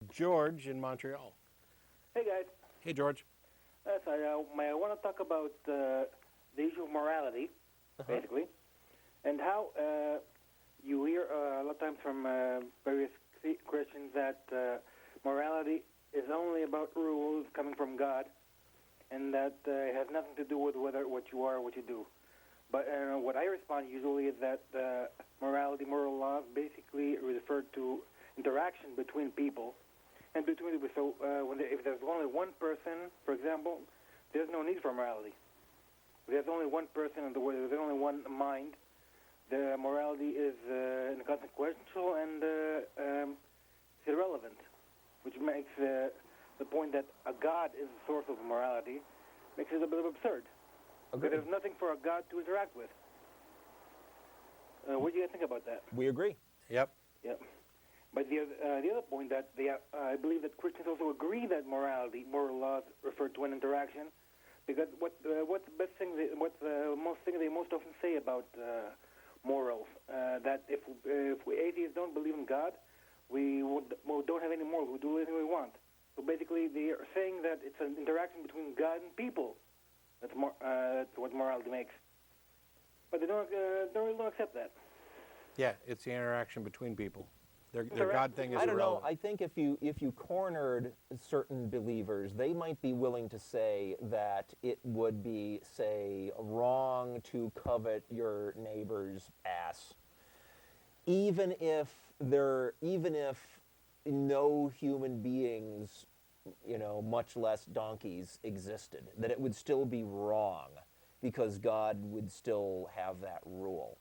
George in Montreal. Hey, guys. Hey, George. Yes, I want to talk about the issue of morality, basically, and how you hear a lot of times from various Christians that morality is only about rules coming from God, and that it has nothing to do with what you are or what you do. But what I respond usually is that morality, moral laws, basically refer to interaction between people. And between people, so if there's only one person, for example, there's no need for morality. If there's only one person in the world, there's only one mind, the morality is inconsequential and it's irrelevant, which makes the point that a God is the source of morality makes it a bit absurd. Okay. Because there's nothing for a God to interact with. What do you guys think about that? We agree. Yep. Yep. But the other point that I believe that Christians also agree that morality, moral laws, refer to an interaction, because what's the most thing they most often say about morals, that if we atheists don't believe in God, we don't have any morals. We do anything we want. So basically, they are saying that it's an interaction between God and people. That's what morality makes. But they don't accept that. Yeah, it's the interaction between people. Their God thing is I don't irrelevant. know. I think if you cornered certain believers, they might be willing to say that it would be, say, wrong to covet your neighbor's ass, even if no human beings, much less donkeys, existed, that it would still be wrong because God would still have that rule.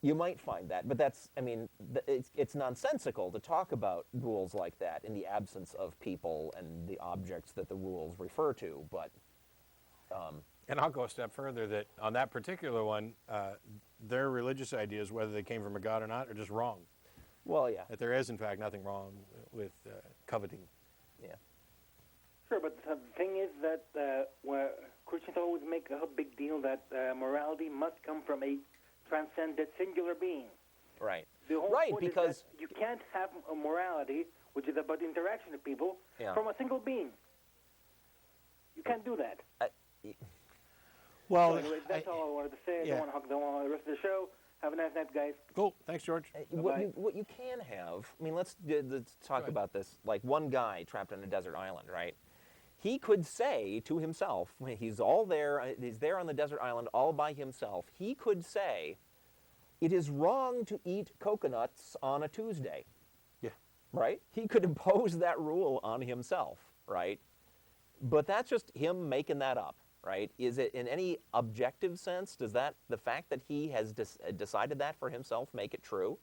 You might find that, but it's nonsensical to talk about rules like that in the absence of people and the objects that the rules refer to. But and I'll go a step further, that on that particular one, their religious ideas, whether they came from a God or not, are just wrong. Well, yeah. That there is, in fact, nothing wrong with coveting. Yeah. Sure, but the thing is that Christians always make a big deal that morality must come from a transcendent singular being. Right. The whole right, point because is that you can't have a morality, which is about interaction of people, from a single being. You can't do that. Well, so anyway, that's all I wanted to say. Yeah. I don't want to hog the rest of the show. Have a nice night, guys. Cool. Thanks, George. What you can have, let's talk about this. Like one guy trapped on a desert island, right? He could say to himself, when he's there on the desert island all by himself, he could say, it is wrong to eat coconuts on a Tuesday. Yeah. Right? He could impose that rule on himself, right? But that's just him making that up, right? Is it in any objective sense, does the fact that he has decided that for himself make it true?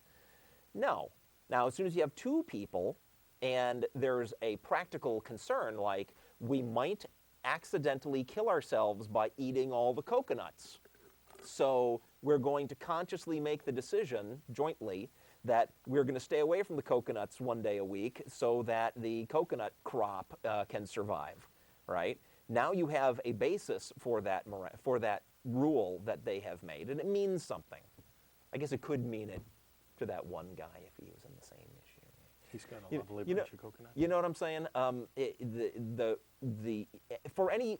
No. Now, as soon as you have two people and there's a practical concern like, we might accidentally kill ourselves by eating all the coconuts. So we're going to consciously make the decision jointly that we're going to stay away from the coconuts one day a week so that the coconut crop can survive, right? Now you have a basis for that rule that they have made, and it means something. I guess it could mean it to that one guy if he was in the same issue. He's got a lovely bunch of coconuts. You know what I'm saying? For any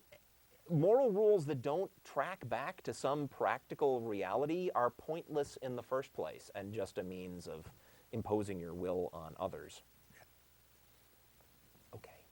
moral rules that don't track back to some practical reality are pointless in the first place and just a means of imposing your will on others.